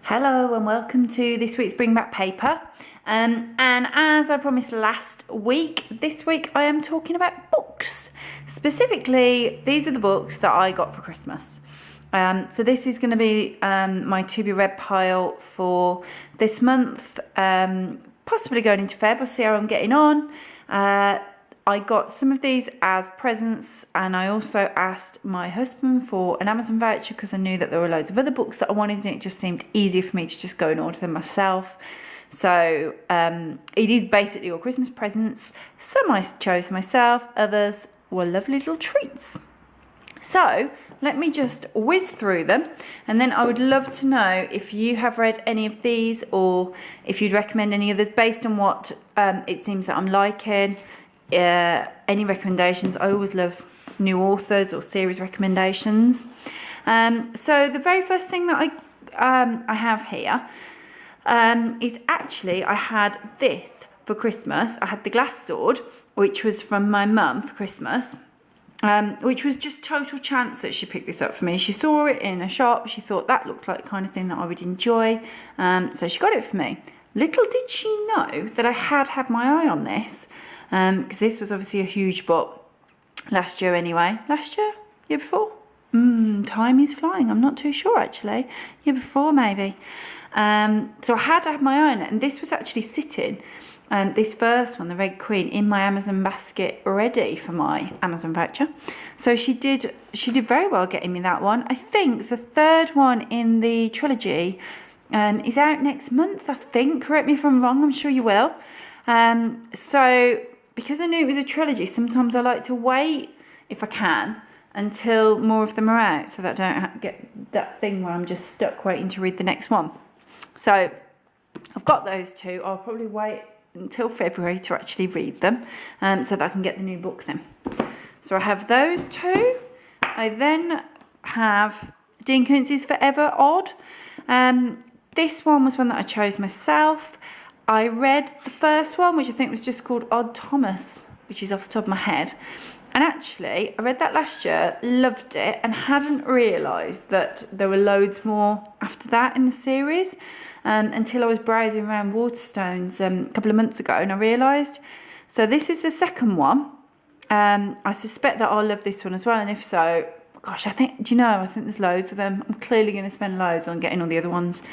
Hello and welcome to this week's Bring Back Paper. And as I promised last week, this week I am talking about books. Specifically, these are the books that I got for Christmas. So this is going to be my TBR Pile for this month, possibly going into Feb. I'll see how I'm getting on. I got some of these as presents, and I also asked my husband for an Amazon voucher because I knew that there were loads of other books that I wanted, and it just seemed easier for me to just go and order them myself. So it is basically all Christmas presents. Some I chose myself, others were lovely little treats. So let me just whiz through them, and then I would love to know if you have read any of these or if you'd recommend any others based on what it seems that I'm liking. Any recommendations. I always love new authors or series recommendations. So the very first thing that I have here is actually, I had this for Christmas. I had The Glass Sword, which was from my mum for Christmas, which was just total chance that she picked this up for me. She saw it in a shop. She thought that looks like the kind of thing that I would enjoy. So she got it for me. Little did she know that I had my eye on this. Because this was obviously a huge book last year anyway. Last year? Year before? Time is flying. I'm not too sure actually. Year before maybe. So I had my eye on it, and this was actually sitting, this first one, the Red Queen, in my Amazon basket ready for my Amazon voucher. So she did very well getting me that one. I think the third one in the trilogy is out next month, I think. Correct me if I'm wrong, I'm sure you will. So because I knew it was a trilogy, sometimes I like to wait, if I can, until more of them are out, so that I don't get that thing where I'm just stuck waiting to read the next one. So I've got those two. I'll probably wait until February to actually read them, so that I can get the new book then. So I have those two. I then have Dean Koontz's Forever Odd. This one was one that I chose myself. I read the first one, which I think was just called Odd Thomas, which is off the top of my head. And actually, I read that last year, loved it, and hadn't realised that there were loads more after that in the series until I was browsing around Waterstones a couple of months ago, and I realised. So this is the second one. I suspect that I'll love this one as well, and if so, gosh, I think there's loads of them. I'm clearly going to spend loads on getting all the other ones.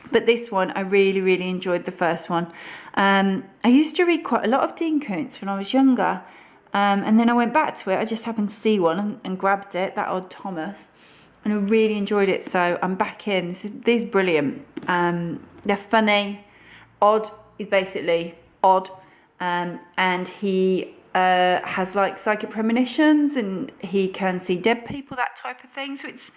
But this one, I really, really enjoyed the first one. I used to read quite a lot of Dean Koontz when I was younger. And then I went back to it. I just happened to see one and grabbed it, that Odd Thomas. And I really enjoyed it. So I'm back in. These are brilliant. They're funny. Odd is basically odd. And he has like psychic premonitions, and he can see dead people, that type of thing. So it's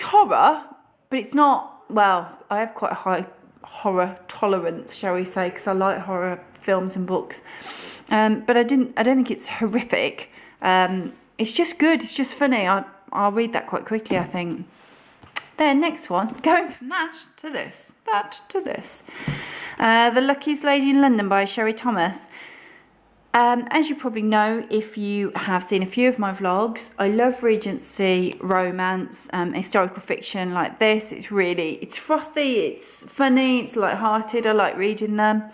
horror, but it's not. Well, I have quite a high horror tolerance, shall we say, because I like horror films and books. But I don't think it's horrific. It's just good. It's just funny. I'll read that quite quickly, I think. Then next one, going from that to this. The Luckiest Lady in London by Sherry Thomas. As you probably know, if you have seen a few of my vlogs, I love Regency romance, historical fiction like this. It's frothy, it's funny, it's light-hearted. I like reading them.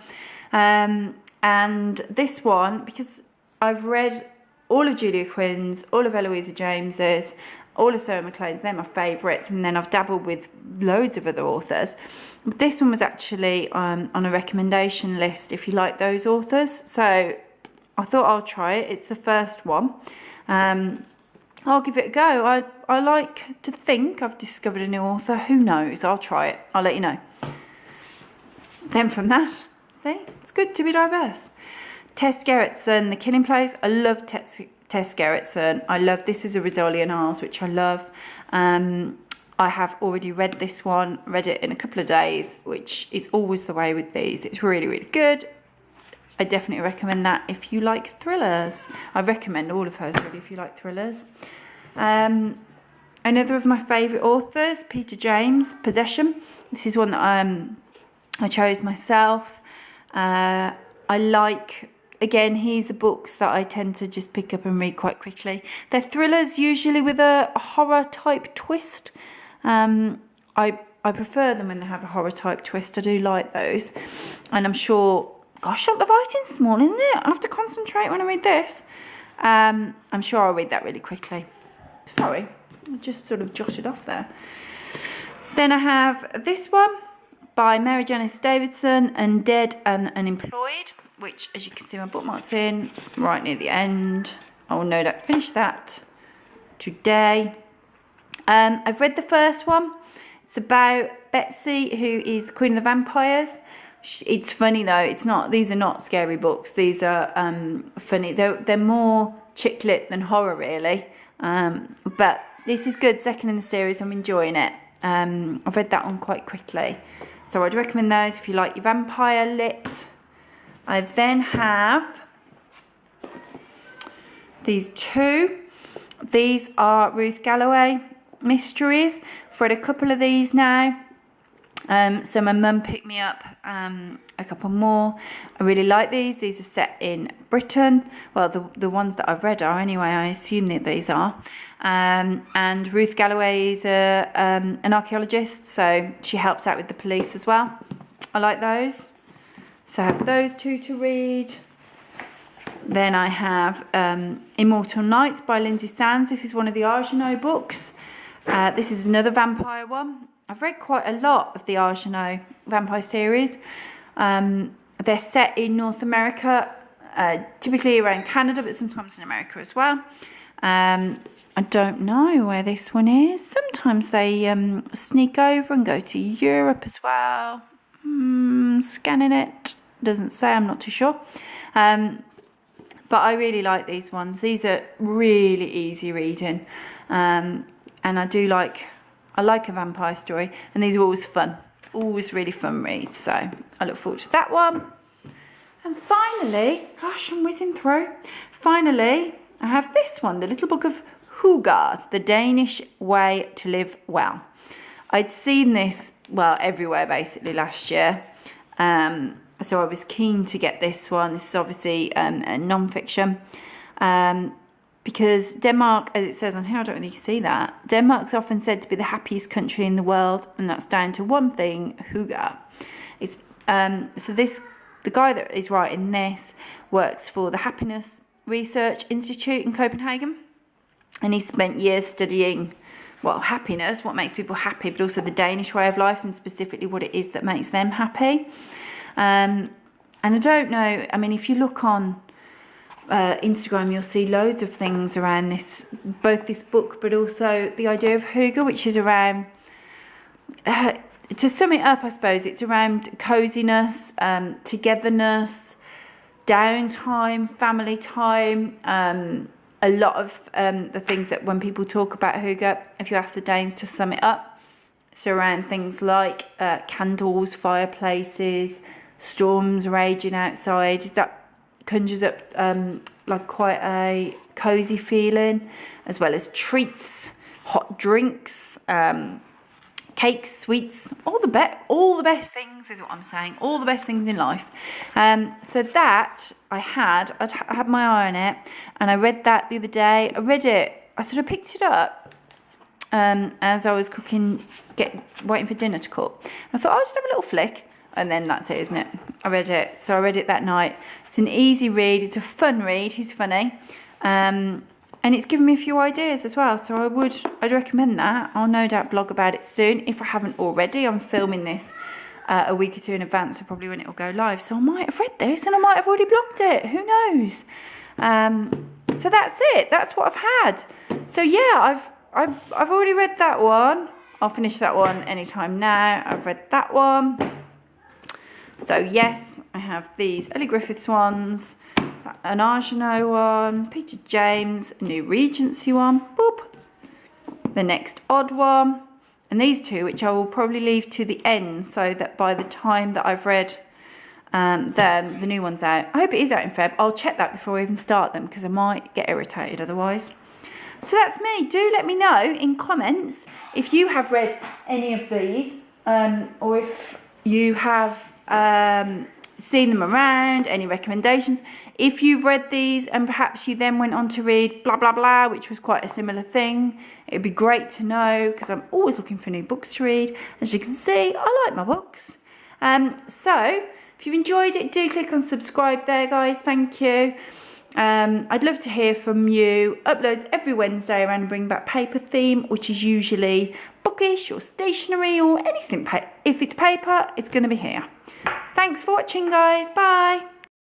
And this one, because I've read all of Julia Quinn's, all of Eloisa James's, all of Sarah MacLean's, they're my favourites, and then I've dabbled with loads of other authors. But this one was actually on a recommendation list if you like those authors. So I thought I'll try it. It's the first one. I'll give it a go. I like to think I've discovered a new author. Who knows? I'll try it. I'll let you know. Then from that, see, it's good to be diverse. Tess Gerritsen, The Killing Place. I love Tess Gerritsen. I love This is a Rizzoli Isles, which I love. I have already read this one, read it in a couple of days, which is always the way with these. It's really, really good. I definitely recommend that if you like thrillers. I recommend all of hers really if you like thrillers. Another of my favourite authors, Peter James, Possession. This is one that I chose myself. I like, again, he's the books that I tend to just pick up and read quite quickly. They're thrillers, usually with a horror type twist. I prefer them when they have a horror type twist. I do like those. And I'm sure, gosh, the writing's small, isn't it? I'll have to concentrate when I read this. I'm sure I'll read that really quickly. Sorry, I just sort of jotted off there. Then I have this one by Mary Janice Davidson, Undead and Unemployed, which, as you can see, my bookmark's in right near the end. I will no doubt finish that today. I've read the first one. It's about Betsy, who is the Queen of the Vampires. It's funny though. It's not. These are not scary books. These are funny. They're more chick lit than horror, really. But this is good. Second in the series. I'm enjoying it. I've read that one quite quickly, so I'd recommend those if you like your vampire lit. I then have these two. These are Ruth Galloway mysteries. I've read a couple of these now. So my mum picked me up a couple more. I really like these. These are set in Britain. Well, the ones that I've read are anyway. I assume that these are. And Ruth Galloway is an archaeologist, so she helps out with the police as well. I like those. So I have those two to read. Then I have Immortal Nights by Lindsay Sands. This is one of the Argenau books. This is another vampire one. I've read quite a lot of the Argenau vampire series. They're set in North America, typically around Canada, but sometimes in America as well. I don't know where this one is. Sometimes they sneak over and go to Europe as well. Scanning it. Doesn't say, I'm not too sure. But I really like these ones. These are really easy reading. And I like a vampire story, and these are always fun, always really fun reads, so I look forward to that one. And finally, gosh, I'm whizzing through. Finally, I have this one, the little book of Hygge, The Danish Way to Live Well. I'd seen this, well, everywhere basically last year, so I was keen to get this one. This is obviously a non-fiction. Because Denmark, as it says on here, I don't really see that. Denmark's often said to be the happiest country in the world, and that's down to one thing, hygge. It's the guy that is writing this works for the Happiness Research Institute in Copenhagen, and he spent years studying, well, happiness, what makes people happy, but also the Danish way of life, and specifically what it is that makes them happy. And I don't know. I mean, if you look on Instagram, you'll see loads of things around this, both this book but also the idea of hygge, which is around, to sum it up, I suppose, it's around coziness, togetherness, downtime, family time, a lot of the things that when people talk about hygge, if you ask the Danes to sum it up, it's around things like candles, fireplaces, storms raging outside. That conjures up like quite a cozy feeling, as well as treats, hot drinks, cakes, sweets, all the best things is what I'm saying, all the best things in life. So that I had my eye on it, and I read that the other day. I sort of picked it up as I was cooking, waiting for dinner to cook. I thought I'll just have a little flick. And then that's it, isn't it? I read it. So I read it that night. It's an easy read. It's a fun read. He's funny. And it's given me a few ideas as well. So I'd recommend that. I'll no doubt blog about it soon, if I haven't already. I'm filming this a week or two in advance, so probably when it will go live. So I might have read this and I might have already blogged it. Who knows? So that's it. That's what I've had. So yeah, I've already read that one. I'll finish that one anytime now. I've read that one. So yes, I have these Ellie Griffiths ones, an Argenau one, Peter James, a New Regency one, boop, the next odd one, and these two, which I will probably leave to the end, so that by the time that I've read them, the new one's out. I hope it is out in Feb. I'll check that before I even start them, because I might get irritated otherwise. So that's me. Do let me know in comments if you have read any of these, or if you have seen them around, any recommendations. If you've read these and perhaps you then went on to read blah blah blah, which was quite a similar thing, it'd be great to know, because I'm always looking for new books to read. As you can see, I like my books. So if you've enjoyed it, do click on subscribe there, guys. Thank you. I'd love to hear from you. Uploads every Wednesday around the Bring Back Paper theme, which is usually bookish or stationery or anything. If it's paper, it's going to be here. Thanks for watching, guys. Bye.